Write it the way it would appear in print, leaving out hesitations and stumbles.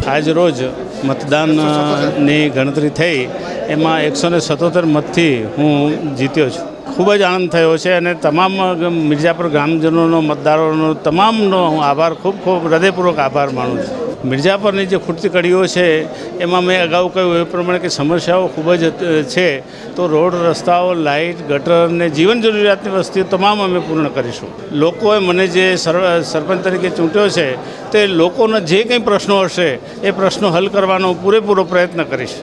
આજ રોજ મતદાનની ગણતરી થઈ એમાં 177 મતથી હું જીત્યો છું। ખૂબ જ આનંદ થયો છે અને તમામ મિર્જાપુર ગ્રામજનોનો મતદારોનો તમામનો હું આભાર ખૂબ હૃદયપૂર્વક આભાર માનું છું। મિર્જાપુરની જે ખૂટતી કડીઓ છે એમાં મેં અગાઉ કહ્યું એ પ્રમાણે કે સમસ્યાઓ ખૂબ જ છે, તો રોડ, રસ્તાઓ, લાઇટ, ગટર અને જીવન જરૂરિયાતની વસ્તુઓ તમામ અમે પૂર્ણ કરીશું। લોકોએ મને જે સરપંચ તરીકે ચૂંટ્યો છે તે લોકોના જે કંઈ પ્રશ્નો હશે એ પ્રશ્નો હલ કરવાનો પૂરેપૂરો પ્રયત્ન કરીશ।